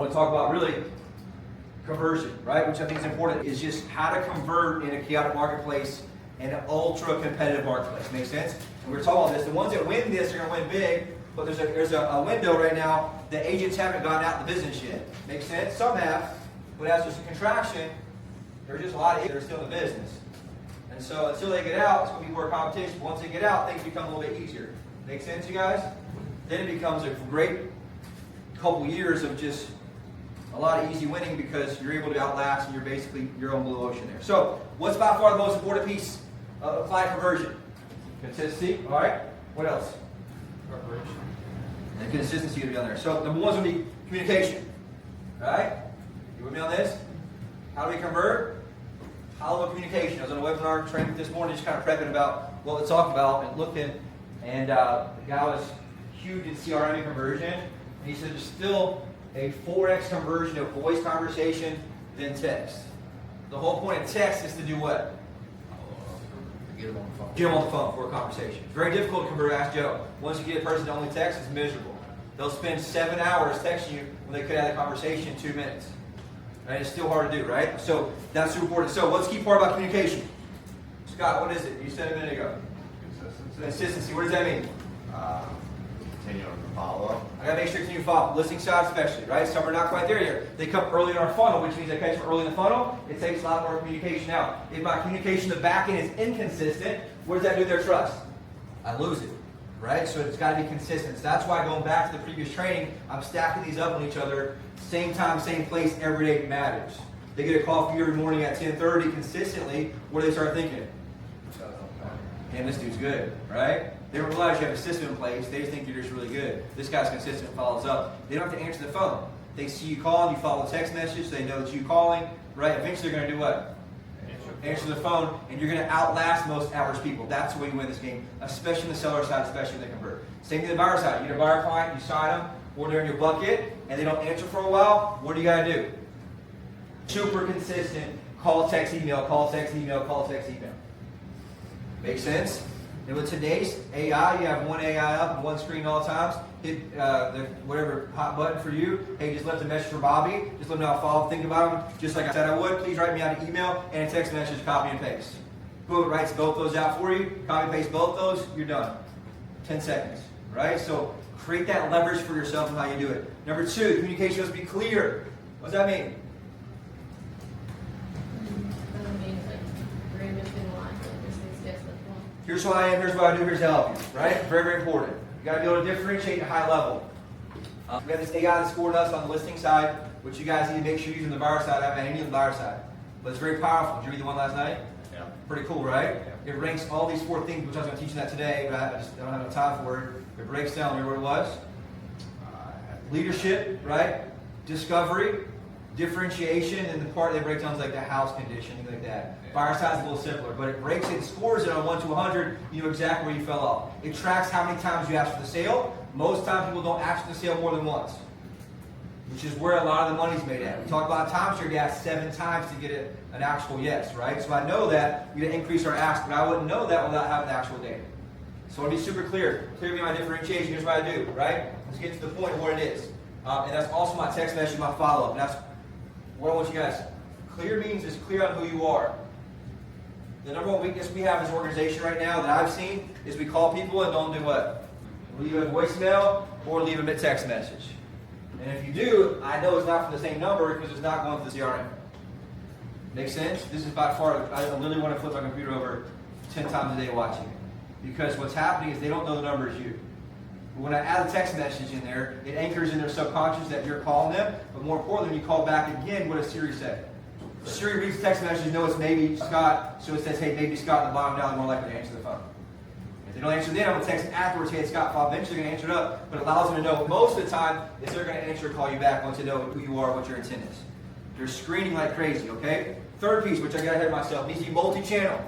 I want to talk about really conversion, right? Which I think is important, is just how to convert in a chaotic marketplace and an ultra competitive marketplace. Make sense? And we're talking about this. The ones that win this are going to win big, but there's a window right now. The agents haven't gotten out the business yet. Make sense? Some have, but as there's a contraction, there's just a lot of agents that are still in the business. And so until they get out, it's going to be more competition. Once they get out, things become a little bit easier. Make sense, you guys? Then it becomes a great couple years of just a lot of easy winning because you're able to outlast and you're basically your own blue ocean there. So what's by far the most important piece of client conversion? Consistency. All right. What else? Preparation. And consistency to be on there. So number one's going to be communication. All right. You with me on this? How do we convert? High-level communication. I was on a webinar training this morning, just kind of prepping about what to talk about and looking. And the guy was huge in CRM and conversion. And he said there's still a 4x conversion of voice conversation than text. The whole point of text is to do what? Get them on the phone. Get them on the phone for a conversation. It's very difficult to convert. Ask Joe. Once you get a person to only text, it's miserable. They'll spend 7 hours texting you when they could have a conversation in 2 minutes. Right? It's still hard to do, right? So that's super important. So what's the key part about communication? Scott, what is it? You said a minute ago. Consistency. What does that mean? Continue on the follow-up. I gotta make sure you continue to follow. Listening side especially, right? Some are not quite there yet. They come early in our funnel, which means I catch them early in the funnel. It takes a lot more communication out. If my communication in the back end is inconsistent, what does that do to their trust? I lose it, right? So it's gotta be consistent. So that's why going back to the previous training, I'm stacking these up on each other. Same time, same place, every day matters. They get a call from you every morning at 10:30 consistently. What do they start thinking? Man, this dude's good, right? They don't realize you have a system in place. They just think you're just really good. This guy's consistent and follows up. They don't have to answer the phone. They see you calling, you follow the text message, they know it's you calling, right? Eventually they're going to do what? Answer the phone, and you're going to outlast most average people. That's the way you win this game, especially on the seller side, especially when they convert. Same thing on the buyer side. You get a buyer client, you sign them, or they're in your bucket, and they don't answer for a while. What do you got to do? Super consistent. Call, text, email, call, text, email, call, text, email. Make sense? And with today's AI, you have one AI up and one screen all times. Hit the whatever hot button for you. Hey, just left a message for Bobby. Just let me know how follow up, think about him. Just like I said I would. Please write me out an email and a text message, copy and paste. Boom, it writes both those out for you. Copy and paste both those, you're done. 10 seconds, right? So create that leverage for yourself and how you do it. Number two, communication must be clear. What does that mean? Here's who I am, here's what I do, here's how I help you, right? Very, very important. You got to be able to differentiate at a high level. We have this AI that scored us on the listing side, which you guys need to make sure you're using the buyer side. I haven't had any on the buyer side. But it's very powerful. Did you read the one last night? Yeah. Pretty cool, right? Yeah. It ranks all these 4 things, which I was going to teach you that today, but I just don't have enough time for it. It breaks down, remember what it was? Leadership, right? Discovery, differentiation, and the part that breaks down is like the house condition, things like that. Buyer side is a little simpler, but it breaks it and scores it on 1 to 100. You know exactly where you fell off. It tracks how many times you asked for the sale. Most times people don't ask for the sale more than once, which is where a lot of the money's made at. We talk about timeshare gas 7 times to get an actual yes, right? So I know that we got to increase our ask, but I wouldn't know that without having the actual data. So I want to be super clear. Clear me my differentiation. Here's what I do, right? Let's get to the point of what it is. And that's also my text message, my follow-up. And that's what I want you guys. Clear means is clear on who you are. The number one weakness we have as an organization right now that I've seen is we call people and don't do what? Leave a voicemail or leave them a text message. And if you do, I know it's not from the same number because it's not going to the CRM. Make sense? This is by far, I literally want to flip my computer over 10 times a day watching it. Because what's happening is they don't know the number as you. But when I add a text message in there, it anchors in their subconscious that you're calling them. But more importantly, when you call back again, what does Siri say? Siri reads the text message, knows it's maybe Scott, so it says, hey, maybe Scott, in the bottom down, more likely to answer the phone. If they don't answer then, I'm going to text afterwards, hey, it's Scott, eventually they're going to answer it up, but it allows them to know most of the time is they're going to answer or call you back once they know who you are, what your intent is. They're screening like crazy, okay? Third piece, which I got ahead of myself, needs to be multi-channel.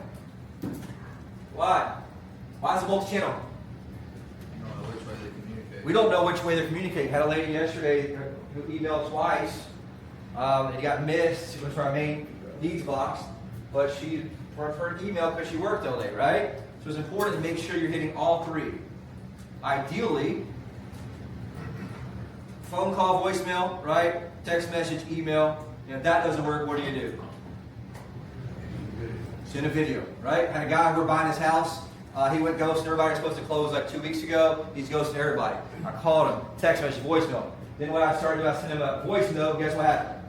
Why? Why is it multi-channel? You don't know which way they communicate. We don't know which way they're communicating. Had a lady yesterday who emailed twice. And it got missed. It was for our main needs box, but she for an email because she worked all day, right? So it's important to make sure you're hitting all 3. Ideally, phone call, voicemail, right? text message, email. And if that doesn't work, what do? Send a video, right? Had a guy, we're buying his house. He went ghosting everybody. Was supposed to close like 2 weeks ago. He's ghosting everybody. I called him, text message, voice note. Then what I started doing, I sent him a voice note. Guess what happened?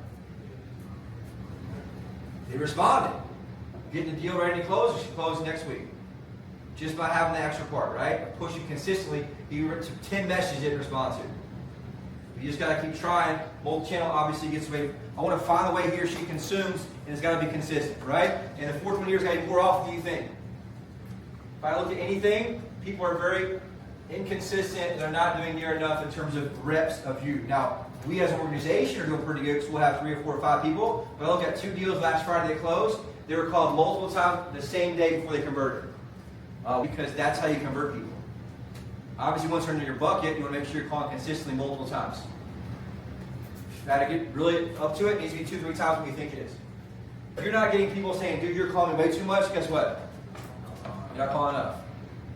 He responded. Getting the deal ready to close. It should close next week. Just by having the extra part, right? Pushing consistently. He wrote 10 messages he didn't respond to. You just got to keep trying. Multi-channel obviously gets away. I want to find the way he or she consumes, and it's got to be consistent, right? And the 420 years got to be more often than you think. If I look at anything, people are very inconsistent, and they're not doing near enough in terms of reps of you. Now, we as an organization are doing pretty good because we'll have 3 or 4 or 5 people. But I look at 2 deals last Friday that closed. They were called multiple times the same day before they converted. Because that's how you convert people. Obviously, once they're in your bucket, you want to make sure you're calling consistently multiple times. Got to get really up to it. It needs to be 2 or 3 times when you think it is. If you're not getting people saying, dude, you're calling me way too much, guess what? You're not calling enough.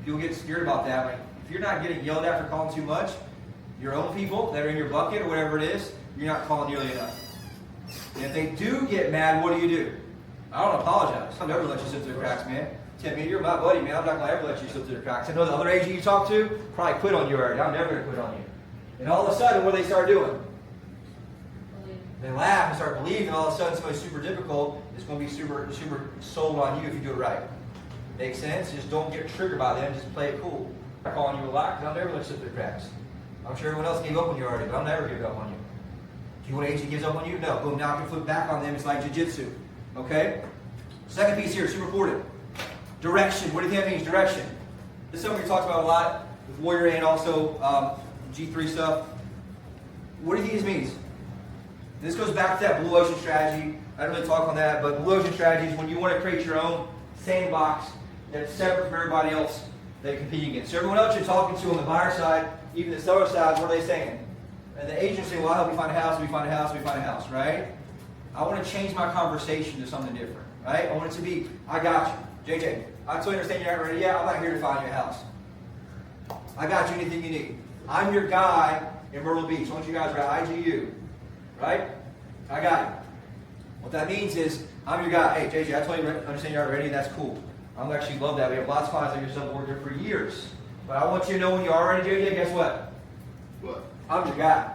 People get scared about that. Like, if you're not getting yelled at for calling too much, your own people that are in your bucket or whatever it is, you're not calling nearly enough. And if they do get mad, what do? I don't apologize. I'll never let you slip through the cracks, man. Tim, you're my buddy, man. I'm not going to ever let you slip through the cracks. I know the other agent you talk to probably quit on you already. I'm never going to quit on you. And all of a sudden, what do they start doing? They laugh and start believing, and all of a sudden somebody's super difficult. It's going to be super sold on you if you do it right. Makes sense? Just don't get triggered by them. Just play it cool. I'm calling you a lot because I'll never let you slip through the cracks. I'm sure everyone else gave up on you already, but I'll never give up on you. Do you want an agent gives up on you? No. Boom, now I can flip back on them. It's like jiu-jitsu. Okay? Second piece here, super important. Direction. What do you think that means? Direction. This is something we talked about a lot with Warrior and also G3 stuff. What do you think this means? This goes back to that blue ocean strategy. I didn't really talk on that, but blue ocean strategy is when you want to create your own sandbox that's separate from everybody else that you're competing against. So everyone else you're talking to on the buyer side, even the seller side, what are they saying? And the agent's saying, well, I'll help you find a house, we find a house, we find a house, right? I want to change my conversation to something different, right? I want it to be, I got you. JJ, I totally understand you're not ready yet. I'm not here to find you a house. I got you anything you need. I'm your guy in Myrtle Beach. Once you guys are at IGU, right? I got you. What that means is, I'm your guy. Hey, JJ, I totally understand you're not ready. That's cool. I actually love that. We have lots of clients like yourself working there for years. But I want you to know when you are ready, JJ, guess what? What? I'm your guy.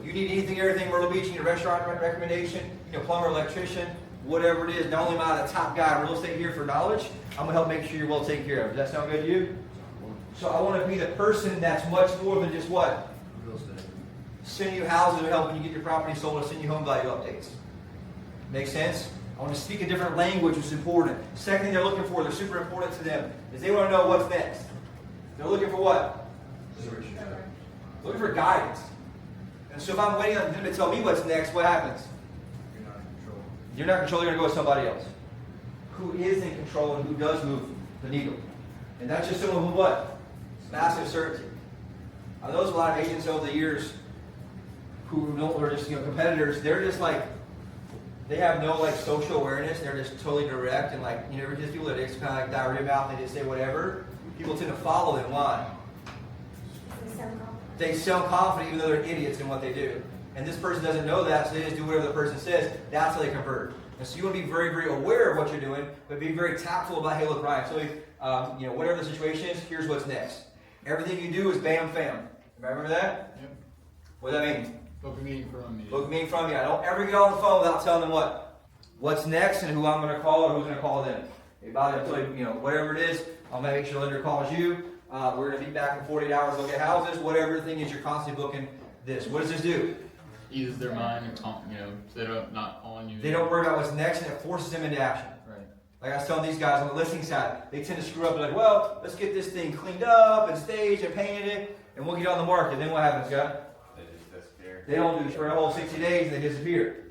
You need anything, everything, Myrtle Beach, you need a restaurant recommendation, plumber, electrician, whatever it is. Not only am I the top guy in real estate here for knowledge, I'm going to help make sure you're well taken care of. Does that sound good to you? So I want to be the person that's much more than just what? Real estate. Send you houses or helping you get your property sold or send you home value updates. Make sense? I want to speak a different language, which is important. Second thing they're looking for, they're super important to them, is they want to know what's next. They're looking for what? Looking for guidance. And so if I'm waiting on them to tell me what's next, what happens? You're not in control. You're not in control, you're going to go with somebody else. Who is in control and who does move the needle. And that's just someone who what? Massive certainty. I know there's a lot of agents over the years who are just competitors. They're just like, they have no like social awareness. They're just totally direct and like, just people that just kind of like diarrhea mouth and they just say whatever. People tend to follow them. Why? They sound confident even though they're idiots in what they do. And this person doesn't know that, so they just do whatever the person says. That's how they convert. And so you want to be very, very aware of what you're doing, but be very tactful about, hey, look, Ryan, so whatever the situation is, here's what's next. Everything you do is bam, fam. Remember that? Yep. What does that mean? Book a meeting from me. Book a meeting from me. I don't ever get on the phone without telling them what's next and who I'm going to call or who's going to call them. Everybody, I'll tell you, whatever it is, I'm going to make sure the lender calls you. We're going to be back in 48 hours, look at houses, whatever the thing is, you're constantly booking this. What does this do? Eases their mind, and so they don't not calling you. They don't worry about what's next, and it forces them into action. Right. Like I was telling these guys on the listing side, they tend to screw up. They're like, well, let's get this thing cleaned up and staged and painted it, and we'll get on the market. Then what happens, guys? They just disappear. They don't do it for a whole 60 days, and they disappear.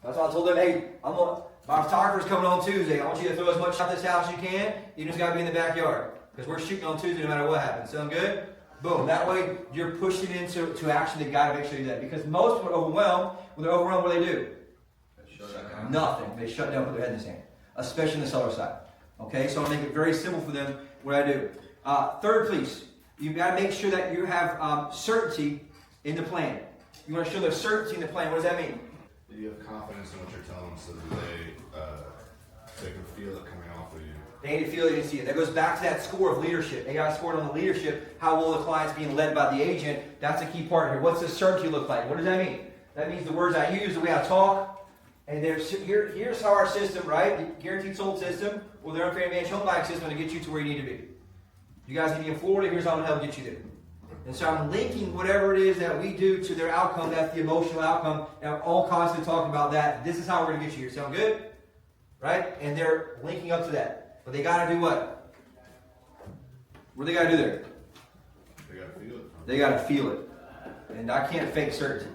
That's why I told them, hey, my photographer's coming on Tuesday. I want you to throw as much at this house as you can. You just got to be in the backyard. Because we're shooting on Tuesday no matter what happens. Sound good? Boom. That way you're pushing into action. They got to make sure you do that. Because most people are overwhelmed. When they're overwhelmed, what do they do? They shut down. Nothing. They shut down, put their head in the sand. Especially on the seller side. Okay? So I make it very simple for them what I do. Third, please. You've got to make sure that you have certainty in the plan. You want to show their certainty in the plan. What does that mean? You have confidence in what you're telling them so that they can feel it coming off of you. They need to feel it and see it. That goes back to that score of leadership. They got scored on the leadership. How well the client's being led by the agent. That's a key part here. What's the certainty look like? What does that mean? That means the words I use, the way I talk. And here's how our system, right? The guaranteed sold system or the unfair advantage home buying system to get you to where you need to be. You guys need to be in Florida. Here's how I'm going to help get you there. And so I'm linking whatever it is that we do to their outcome. That's the emotional outcome. And I'm all constantly talking about that. This is how we're going to get you here. Sound good? Right? And they're linking up to that. But they got to do what? What do they got to do there? They got to feel it. They got to feel it. And I can't fake certainty.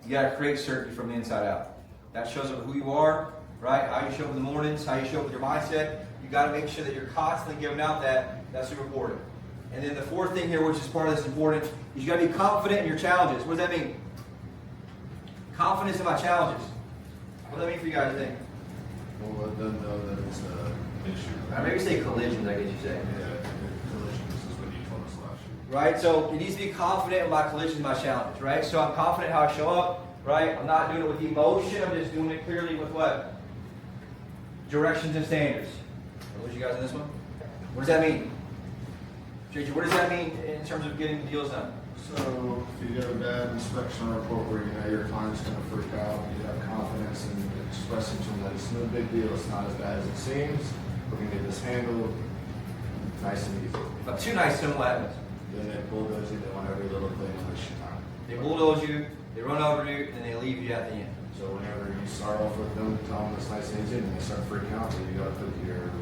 You got to create certainty from the inside out. That shows up who you are, right? How you show up in the mornings, how you show up with your mindset. You got to make sure that you're constantly giving out that. That's super important. And then the fourth thing here, which is part of this important, is you got to be confident in your challenges. What does that mean? Confidence in my challenges. What does that mean for you guys to think? Well, let them know that it's an issue. Maybe say collisions, I guess you say. Yeah, collisions is what you told us last year. Right? So it needs to be confident in my collisions, my challenges, right? So I'm confident how I show up, right? I'm not doing it with emotion, I'm just doing it clearly with what? Directions and standards. What you guys in this one? What does that mean? JJ, what does that mean in terms of getting the deals done? So if you get a bad inspection report where you know your client's going to freak out, you have confidence in expressing to them that it's no big deal, it's not as bad as it seems, we're going to get this handled nice and easy. But too nice, so what happens? Then they bulldoze you, they want every little thing and waste your time. They bulldoze you, they run over you, and then they leave you at the end. So whenever you start off with them, tell them it's nice and easy, and they start freaking out, then you got to put your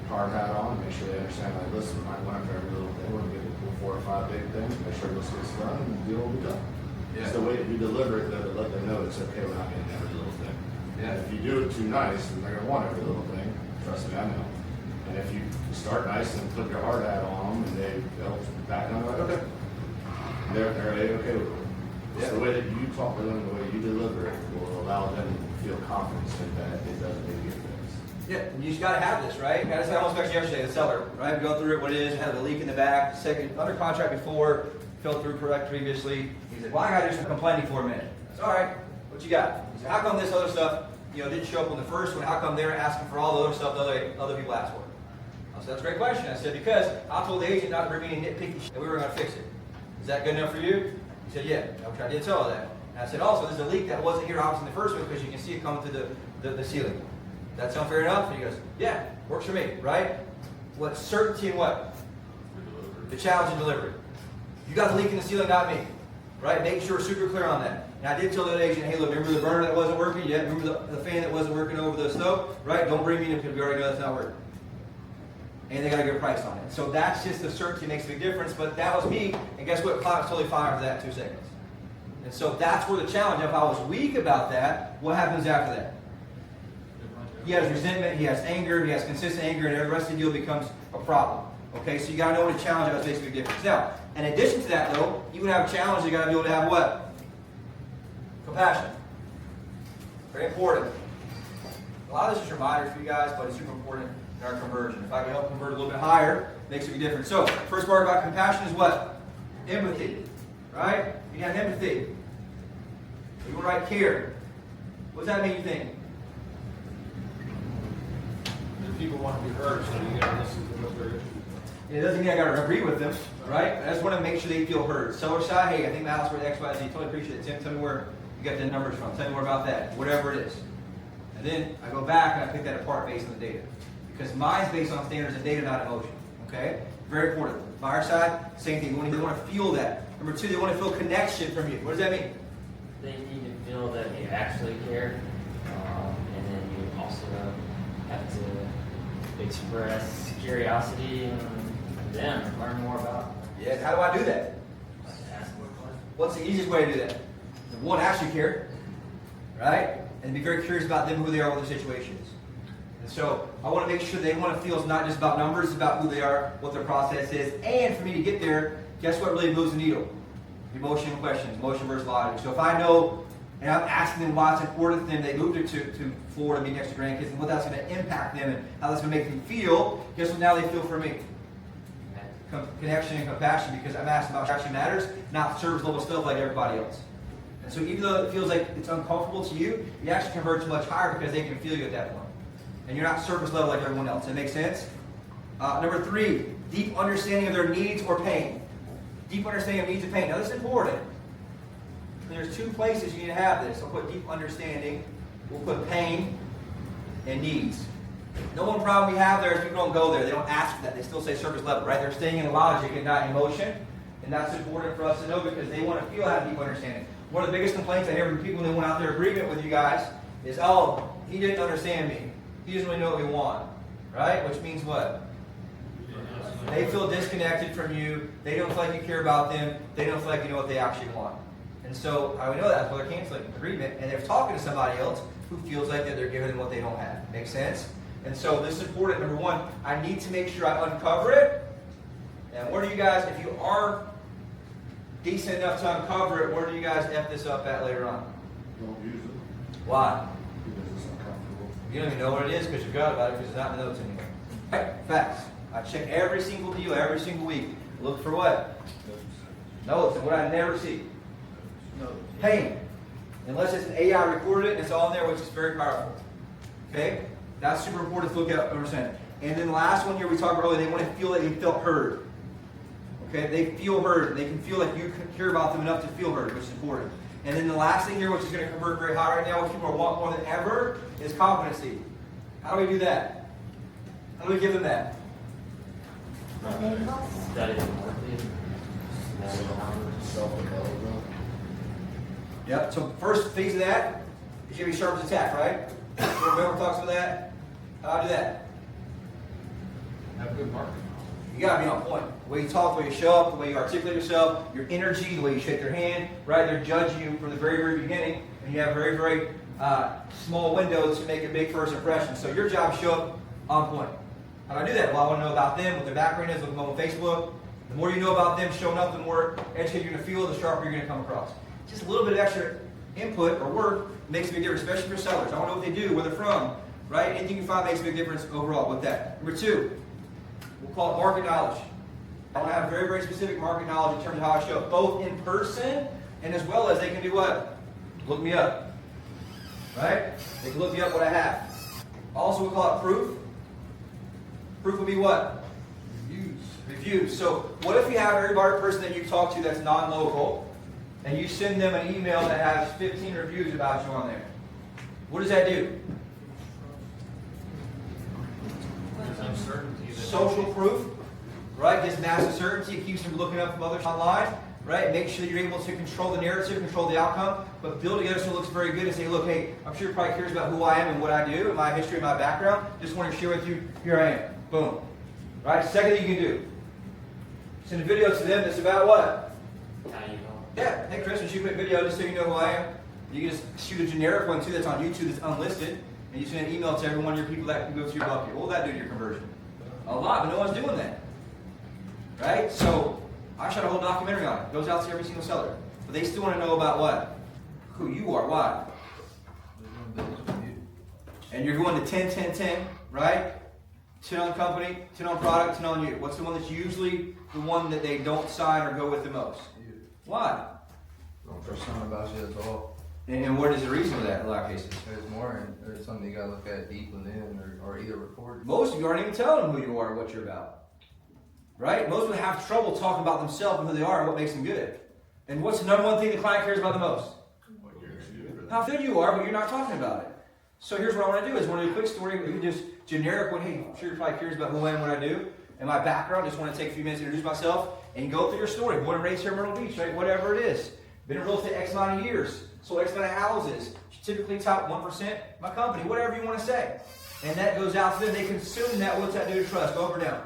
hard hat on and make sure they understand, like, listen, we might want for every little thing, we're going to get 4 or 5 big things, make sure this gets done, and the deal will be done. Yeah. It's the way that you deliver it, that let them know it's okay, we're not getting every little thing. Yeah. And if you do it too nice, then they're going to want every little thing, trust me, I know. And if you start nice and put your hard hat on them, and they'll back down, like, okay. They're okay with it. It's the way that you talk to them, the way you deliver it, will allow them to feel confidence in that it doesn't need to get fixed. Yeah, you just got to have this, right? I almost mentioned yesterday, the seller, right? Go through it, what it is, had a leak in the back, second, under contract before, fell through correct previously. He said, well, I got to do some complaining for a minute. I said, all right, what you got? He said, how come this other stuff, didn't show up on the first one? How come they're asking for all the other stuff that other people asked for? I said, that's a great question. I said, because I told the agent not to bring me any nitpicky shit, and we were going to fix it. Is that good enough for you? He said, yeah, which I did tell her that. And I said, also, there's a leak that wasn't here obviously in the first one because you can see it coming through the ceiling. That sound fair enough? And he goes, yeah, works for me, right? What certainty and what? The challenge and delivery. You got the leak in the ceiling, not me, right? Make sure we're super clear on that. And I did tell the agent, hey, look, remember the burner that wasn't working? Yeah, remember the fan that wasn't working over the stove? Right? Don't bring me in because we already know that's not working. And they got to get a price on it. So that's just the certainty makes a big difference. But that was me, and guess what? Client was totally fine for that in 2 seconds. And so that's where the challenge. If I was weak about that, what happens after that? He has resentment, he has anger, he has consistent anger, and the rest of the deal becomes a problem. Okay, so you got to know what a challenge is, makes a big difference. Now, in addition to that, though, you would have a challenge. You got to be able to have what? Compassion. Very important. A lot of this is reminders for you guys, but it's super important in our conversion. If I can help convert a little bit higher, it makes a big difference. So, first part about compassion is what? Empathy. Right? You have empathy. You want to write care. What does that mean, you think? People want to be heard, so you got to listen to what they're. It doesn't mean I got to agree with them, right? I just want to make sure they feel heard. Seller side, hey, I think my house worth X, Y, Z. Totally appreciate it. Tim, tell me where you got the numbers from. Tell me more about that. Whatever it is. And then I go back and I pick that apart based on the data. Because mine's based on standards and data, not emotion. Okay? Very important. Buyer side, same thing. They want to feel that. Number 2, they want to feel connection from you. What does that mean? They need to feel that you actually care, and then you also have to express curiosity in them, learn more about them. Yeah, how do I do that? Ask more questions. What's the easiest way to do that? One, actually care, right? And be very curious about them, who they are, what their situation is. And so I want to make sure they want to feel it's not just about numbers, it's about who they are, what their process is. And for me to get there, guess what really moves the needle? Emotional questions, emotion versus logic. So if I know, and I'm asking them why it's important to them, they moved it to Florida, be next to grandkids, and what that's going to impact them and how that's going to make them feel, guess what now they feel for me? Connection and compassion, because I'm asking about what actually matters, not service level stuff like everybody else. And so even though it feels like it's uncomfortable to you, it actually converts much higher because they can feel you at that point. And you're not surface level like everyone else. That makes sense? Number 3, deep understanding of their needs or pain. Deep understanding of needs and pain. Now this is important. There's 2 places you need to have this. I'll put deep understanding. We'll put pain and needs. The one problem we have there is people don't go there. They don't ask for that. They still say surface level, right? They're staying in logic and not emotion. And that's important for us to know because they want to feel that deep understanding. One of the biggest complaints I hear from people when they went out there agreement with you guys is, oh, he didn't understand me. He doesn't really know what we want. Right? Which means what? They feel disconnected from you. They don't feel like you care about them. They don't feel like you know what they actually want. And so how we know that is, well, they're canceling agreement and they're talking to somebody else who feels like that they're giving them what they don't have. Make sense? And so this is important. Number 1, I need to make sure I uncover it. And where do you guys, if you are decent enough to uncover it, where do you guys F this up at later on? Don't use it. Why? Because it's uncomfortable. You don't even know what it is because you forgot about it because it's not in the notes anymore. Right? Facts. I check every single deal every single week. Look for what? Notes. And what I never see. Pain. Unless it's an AI recorded it and it's all in there, which is very powerful. Okay? That's super important to look at, understand. And then the last one here we talked about earlier, they want to feel that they felt heard. Okay? They feel heard. They can feel like you care about them enough to feel heard, which is important. And then the last thing here, which is going to convert very high right now, which people want more than ever, is competency. How do we do that? How do we give them that? Study the market. Self-development. Yep. So first phase of that is you have to be sharp as a tack, right? Remember talks about that? How do I do that? Have good marketing. You gotta be on point. The way you talk, the way you show up, the way you articulate yourself, your energy, the way you shake your hand, right? They're judging you from the very, very beginning, and you have very, very small windows to make a big first impression. So your job is show up on point. How do I do that? Well, I want to know about them, what their background is, look them up on Facebook. The more you know about them showing up, the more educated you're going to feel, the sharper you're going to come across. Just a little bit of extra input or work makes a big difference, especially for sellers. I want to know what they do, where they're from, right? Anything you find makes a big difference overall with that. Number 2, we'll call it market knowledge. I want to have very, very specific market knowledge in terms of how I show up, both in person and as well as they can do what? Look me up, right? They can look me up what I have. Also, we'll call it proof. Proof would be what? Reviews. So what if you have every person that you talk to that's non-local and you send them an email that has 15 reviews about you on there? What does that do? There's uncertainty. Social proof, right? Gives massive certainty. It keeps them looking up from others online, right? Make sure that you're able to control the narrative, control the outcome, but build together so it looks very good and say, look, hey, I'm sure you're probably curious about who I am and what I do, and my history and my background. Just want to share with you, here I am. Boom. Right? Second thing you can do, send a video to them that's about what? How you know? Yeah. Hey, Chris, when you shoot a quick video just so you know who I am, you can just shoot a generic one too that's on YouTube that's unlisted, and you send an email to every one of your people that can go to your bucket. What will that do to your conversion? A lot, but no one's doing that. Right? So I shot a whole documentary on it. It goes out to every single seller. But they still want to know about what? Who you are. Why? And you're going to 10, 10, 10, right? 10 on company, 10 on product, 10 on you. What's the one that's usually the one that they don't sign or go with the most? Why? Don't trust something about you at all. And what is the reason for that in a lot of cases? There's more, and there's something you gotta look at deep within, or either record. Most of you aren't even telling them who you are and what you're about. Right? Most of them have trouble talking about themselves and who they are and what makes them good. And what's the number one thing the client cares about the most? How good you are, but you're not talking about it. So here's what I want to do is I want to do a quick story. We can just generic one. Hey, I'm sure you're probably curious about who I am, what I do, and my background. Just want to take a few minutes to introduce myself and go through your story. Born and raised here in Myrtle Beach, right? Whatever it is. Been in real estate X amount of years. Sold X amount of houses. Typically top 1% my company. Whatever you want to say. And that goes out to them. They consume that. What's that do to trust? Go up or down?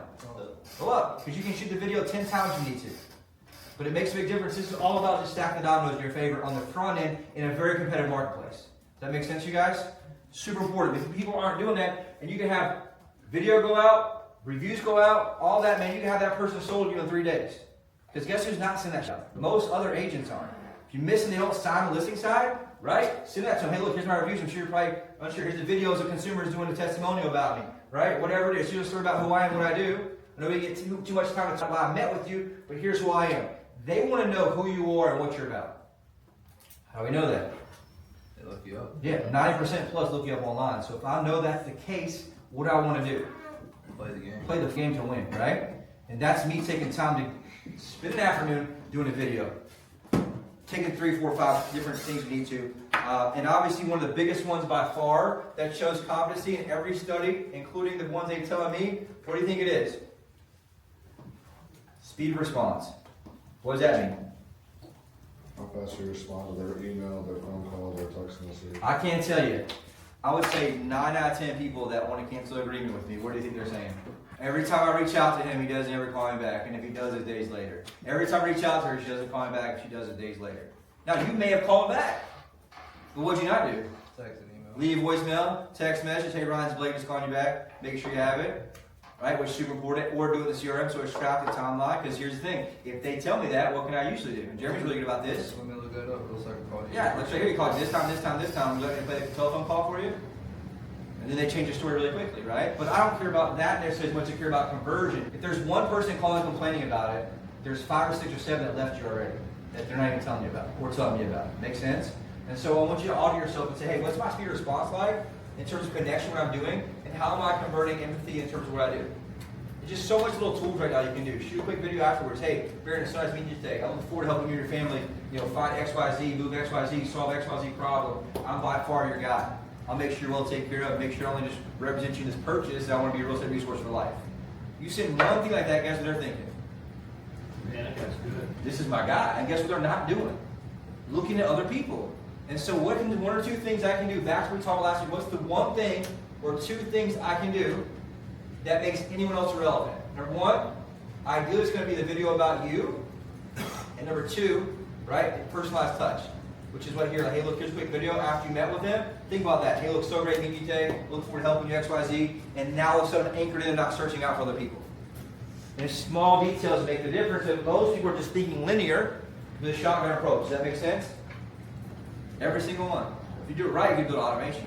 Go up. Because you can shoot the video 10 times if you need to. But it makes a big difference. This is all about just stacking the dominoes in your favor on the front end in a very competitive marketplace. Does that make sense, you guys? Super important. If people aren't doing that, and you can have video go out, reviews go out, all that, man, you can have that person sold you in 3 days. Because guess who's not sending that shot? Most other agents aren't. If you miss and they don't sign the listing side, right? Send that to them. Hey, look, here's my reviews. I'm sure you're probably unsure. Here's the videos of consumers doing a testimonial about me, right? Whatever it is. Here's a story about who I am, what I do. I know we get too much time to talk about I met with you, but here's who I am. They want to know who you are and what you're about. How do we know that? They look you up. Yeah, 90% plus look you up online. So if I know that's the case, what do I want to do? Play the game. Play the game to win, right? And that's me taking time to spend an afternoon doing a video. Taking 3, 4, 5 different things we need to. And obviously one of the biggest ones by far that shows competency in every study, including the ones they tell me, what do you think it is? Speed of response. What does that mean? How fast you respond to their email, their phone call, their text message. I can't tell you. I would say 9 out of 10 people that want to cancel an agreement with me, what do you think they're saying? Every time I reach out to him, he doesn't ever call me back. And if he does, it's days later. Every time I reach out to her, she doesn't call me back. She does it days later. Now, you may have called back. But what'd you not do? Text and email. Leave voicemail, text message, hey, Ryan's Blake is calling you back. Make sure you have it. Right? Which super important. Or do it in the CRM so it's tracked the timeline. Because here's the thing. If they tell me that, what can I usually do? And Jeremy's really good about this. Let me look that up. Looks like a call. Yeah, let's say here you call it this time. I'm going to play the telephone call for you. And then they change the story really quickly, right? But I don't care about that necessarily as much as I care about conversion. If there's one person calling complaining about it, there's 5 or 6 or 7 that left you already that they're not even telling you about or telling you about. Make sense? And so I want you to audit yourself and say, hey, what's my speed of response like in terms of connection, what I'm doing, and how am I converting empathy in terms of what I do? There's just so much little tools right now you can do. Shoot a quick video afterwards. Hey, Baron, it's nice meeting you today. I look forward to helping you and your family, find XYZ, move XYZ, solve XYZ problem. I'm by far your guy. I'll make sure you're well taken care of, make sure I only just represent you in this purchase, I want to be a real estate resource for life. You send one thing like that, guess what they're thinking? Man, that guy's good. This is my guy. And guess what they're not doing? Looking at other people. And so what can 1 or 2 things I can do, back to what we talked last week, what's the one thing or 2 things I can do that makes anyone else irrelevant? Number 1, ideally it's going to be the video about you. And number 2, right, personalized touch. Which is what here, like, hey, look, here's a quick video after you met with them. Think about that. Hey, look, so great meeting you today. Look forward to helping you, XYZ. And now all of a sudden anchored in and not searching out for other people. And small details make the difference. And most people are just thinking linear with a shotgun approach. Does that make sense? Every single one. If you do it right, you can build automation.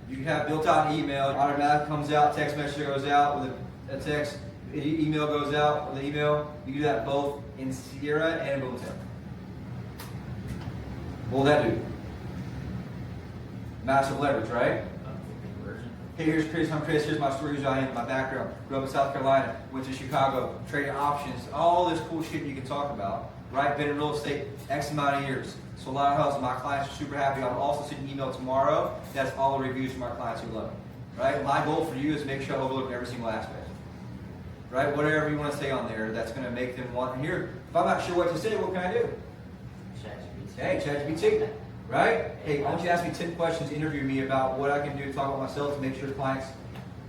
You can have built-out email, automatic comes out, text message goes out with a text, email goes out with an email. You can do that both in Sierra and in Bulletin. What will that do? Massive leverage, right? Conversion. Hey, here's Chris. I'm Chris. Here's my story. Here's who I am. My background. Grew up in South Carolina. Went to Chicago. Traded options. All this cool shit you can talk about. Right? Been in real estate X amount of years. So a lot of houses. My clients are super happy. I'll also send an email tomorrow. That's all the reviews from our clients who love it. Right? My goal for you is to make sure I overlook every single aspect. Right? Whatever you want to say on there, that's going to make them want to hear. If I'm not sure what to say, what can I do? Hey, ChatGPT, right? Hey, why don't you ask me 10 questions, interview me about what I can do to talk about myself to make sure clients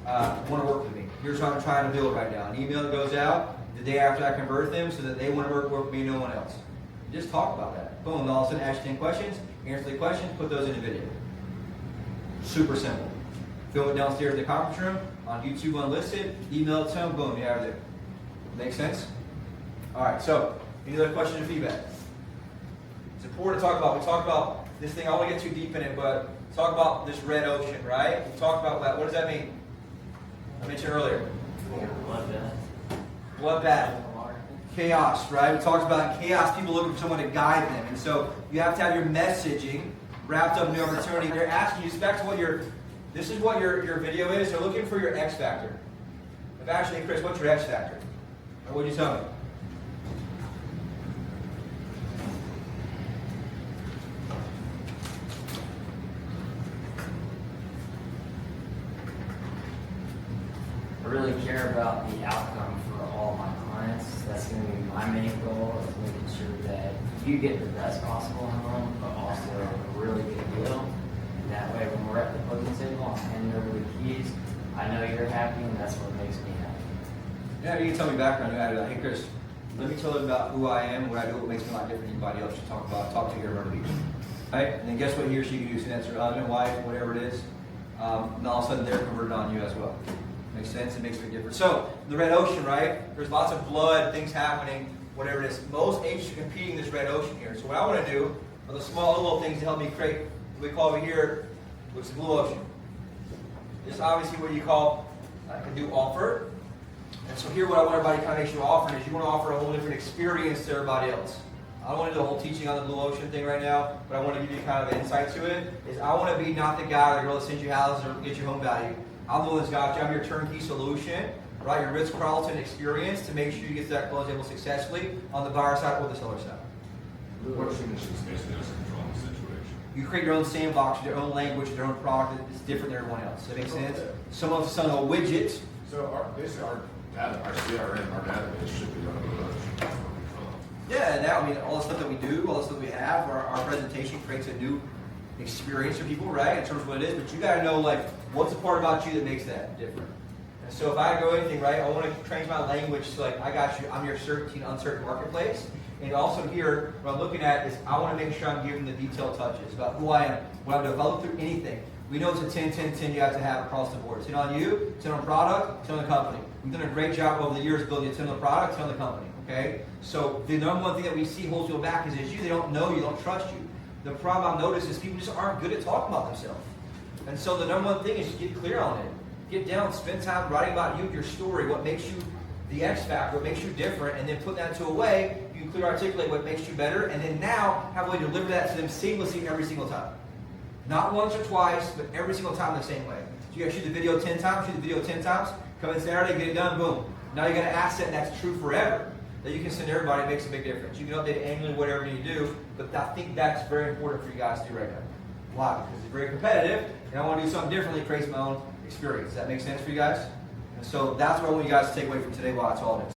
want to work with me. Here's what I'm trying to build right now. An email that goes out the day after I convert them so that they want to work with me and no one else. Just talk about that. Boom, and all of a sudden ask 10 questions, answer the questions, put those in a video. Super simple. Film it downstairs in the conference room, on YouTube unlisted, email it to them, boom, you have it there. Make sense? All right, so any other questions or feedback? It's important to talk about. We talked about this thing. I don't want to get too deep in it, but talk about this red ocean, right? We talked about that. What does that mean? I mentioned earlier. Bloodbath. Chaos, right? We talked about chaos, people looking for someone to guide them. And so you have to have your messaging wrapped up in the opportunity. They're asking you, back to what this is what your video is. They're looking for your X factor. If actually, Chris, what's your X factor? Or what did you tell me? I really care about the outcome for all my clients. That's going to be my main goal, is making sure that you get the best possible home, but also a really good deal. And that way, when we're at the closing table, I'm handing over the keys. I know you're happy, and that's what makes me happy. Yeah, you can tell me background. You added, hey Chris, let me tell you about who I am, what I do, what makes me a lot different than anybody else you talk to here at Myrtle Beach. Right? And then guess what he or she can do? So that's her husband, wife, whatever it is. And all of a sudden they're converted on you as well. Makes sense? It makes a big difference. So, the red ocean, right? There's lots of blood, things happening, whatever it is. Most agents are competing in this red ocean here. So what I want to do are the small little things to help me create what we call over here, which is blue ocean. This is obviously what you call a new offer. And so here what I want everybody to kind of make sure you're offering is you want to offer a whole different experience to everybody else. I don't want to do the whole teaching on the blue ocean thing right now, but I want to give you kind of insight to it. Is I want to be not the guy or the girl that sends you houses or gets you home value. I'm the one that's got you. I'm your turnkey solution, right? Your Ritz-Carlton experience to make sure you get to that close table successfully on the buyer side or the seller side. Blue Ocean is just basically just controlling the situation. You create your own sandbox, your own language, your own product that's different than everyone else. Does that make sense? Someone's selling a widget. So basically our data, our CRM, our database should be on Blue Ocean. Yeah, and now, I mean, all the stuff that we do, all the stuff we have, our presentation creates a new experience for people, right, in terms of what it is, but you gotta know, like, what's the part about you that makes that different? And so if I go anything, right, I wanna change my language to, like, I got you, I'm your certainty and uncertain marketplace. And also here, what I'm looking at is I wanna make sure I'm giving the detailed touches about who I am, what I've developed through anything. We know it's a 10-10-10 you have to have across the board. 10 on you, 10 on product, 10 on the company. We've done a great job over the years building a 10 on the product, 10 on the company, okay? So the number one thing that we see holds people back is you. They don't know you, don't trust you. The problem I've noticed is people just aren't good at talking about themselves. And so the number one thing is just get clear on it. Get down, spend time writing about you, your story, what makes you the X factor, what makes you different, and then put that to a way you can clearly articulate what makes you better, and then now have a way to deliver that to them seamlessly every single time. Not once or twice, but every single time the same way. So you gotta shoot the video 10 times, shoot the video 10 times, come in Saturday, get it done, boom. Now you got an asset that's true forever that you can send to everybody. It makes a big difference. You can update it annually, whatever you do, but I think that's very important for you guys to do right now. Why? Because it's very competitive, and I want to do something differently, create my own experience. Does that make sense for you guys? And so that's what I want you guys to take away from today while it's all in.